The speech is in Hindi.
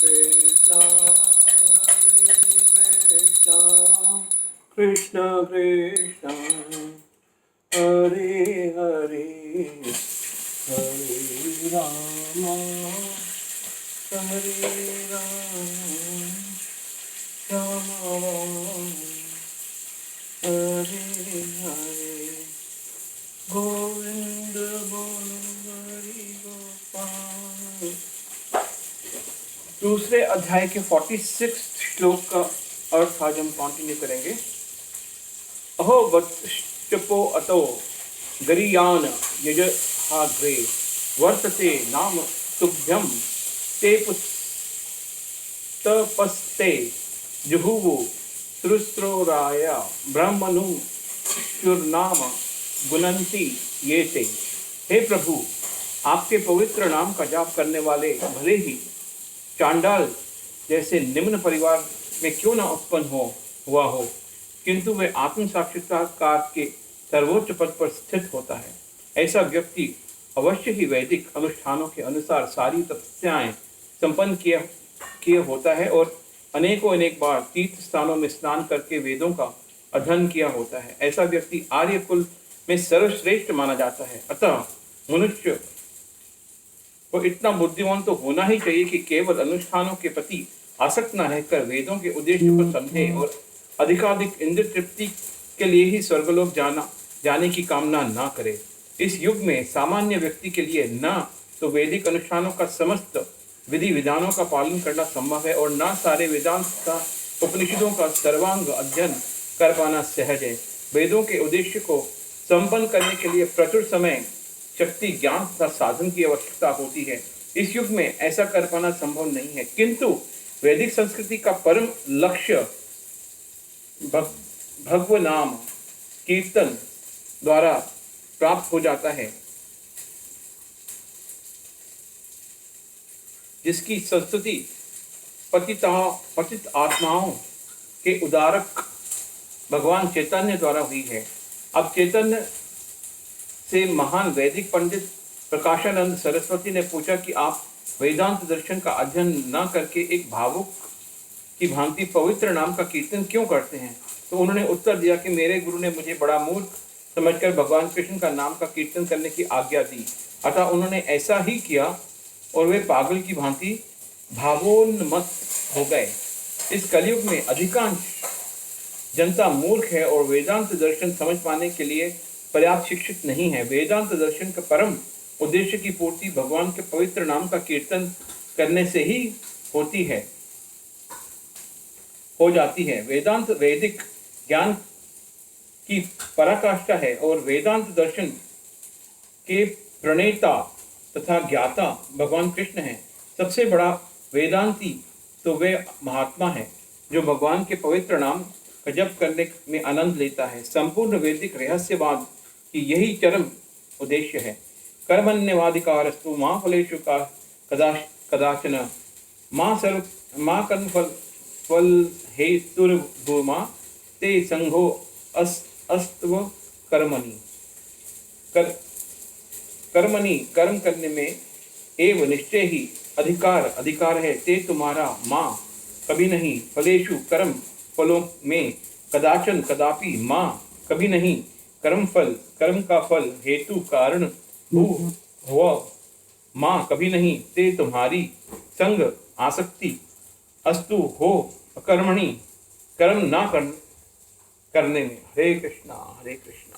कृष्ण कृष्ण कृष्ण हरे हरे हरे राम राम हरे हरे गोविंद बोलो हरि गोपाल। दूसरे अध्याय के 46 श्लोक का अर्थ आज हम कंटिन्यू करेंगे। अहो वत्सपो अतो गरीयान यजहाग्रे वर्तते नाम तुभ्यं ते पुस्तपस्ते जुहुवु सृस्त्रोराय ब्रह्मनु शुर्नाम गुणंती ये ते। हे प्रभु, आपके पवित्र नाम का जाप करने वाले भले ही चांडाल जैसे निम्न परिवार में क्यों न उत्पन्न हुआ हो, किंतु वे आत्म साक्षात्कार के सर्वोच्च पद पर स्थित होता है। ऐसा व्यक्ति अवश्य ही वैदिक अनुष्ठानों के अनुसार सारी तपस्याएं संपन्न किए होता है और अनेकों अनेक बार तीर्थ स्थानों में स्नान करके वेदों का अध्ययन किया होता है। ऐसा व्यक्ति आर्य कुल में सर्वश्रेष्ठ माना जाता है। अतः मनुष्य को इतना बुद्धिमान तो होना ही चाहिए कि केवल अनुष्ठानों के प्रति आसक्त न रहकर वेदों के उद्देश्य को समझे और अधिकाधिक इंद्र तृप्ति के लिए ही स्वर्गलोक जाने की कामना न करे। इस युग में सामान्य व्यक्ति के लिए न तो वैदिक अनुष्ठानों का समस्त विधि विधानों का पालन करना संभव है और न सारे वेदांत का उपनिषदों का सर्वांग अध्ययन कर पाना सहज है। वेदों के उद्देश्य को संपन्न करने के लिए प्रचुर समय, शक्ति, ज्ञान तथा साधन की आवश्यकता होती है। इस युग में ऐसा कर पाना संभव नहीं है, किंतु वैदिक संस्कृति का परम लक्ष्य भगव नाम कीर्तन द्वारा प्राप्त हो जाता है, जिसकी संस्तुति पतित आत्माओं के उदारक भगवान चैतन्य द्वारा हुई है। अब चैतन्य से महान वैदिक पंडित प्रकाशानंद सरस्वती ने पूछा कि आप वेदांत दर्शन का अध्ययन न करके एक भावुक की भांति पवित्र नाम का कीर्तन क्यों करते हैं? तो उन्होंने उत्तर दिया कि मेरे गुरु ने मुझे बड़ा मूर्ख समझकर भगवान कृष्ण का नाम का कीर्तन करने की आज्ञा दी, अतः उन्होंने ऐसा ही किया और वे पागल की भांति भावोन्मत्त हो गए। इस कलयुग में अधिकांश जनता मूर्ख है और वेदांत दर्शन समझ पाने के लिए पर्याप्त शिक्षित नहीं है। वेदांत दर्शन का परम उद्देश्य की पूर्ति भगवान के पवित्र नाम का कीर्तन करने से ही हो जाती है। वेदांत वैदिक ज्ञान की पराकाष्ठा है और वेदांत दर्शन के प्रणेता तथा ज्ञाता भगवान कृष्ण हैं। सबसे बड़ा वेदांती तो वे महात्मा है जो भगवान के पवित्र नाम का जप करने में आनंद लेता है। संपूर्ण वैदिक रहस्यवाद की यही चरम उद्देश्य है। कर्मण्यवाधिकारस्तु मां फलेषु कदाचन मां कर्मफल हेतुर्भूमा ते संघो अस्त्व कर्मणि। कर्मणि कर्म करने में एवं निश्चय ही अधिकार है। ते तुम्हारा मां कभी नहीं, फलेषु कर्म फलों में कदाचन कदापि मां कभी नहीं, कर्म का फल हेतु कारण भूव मां कभी नहीं, ते तुम्हारी संग आसक्ति अस्तु हो कर्मणि कर्म ना करने में। हरे कृष्णा हरे कृष्णा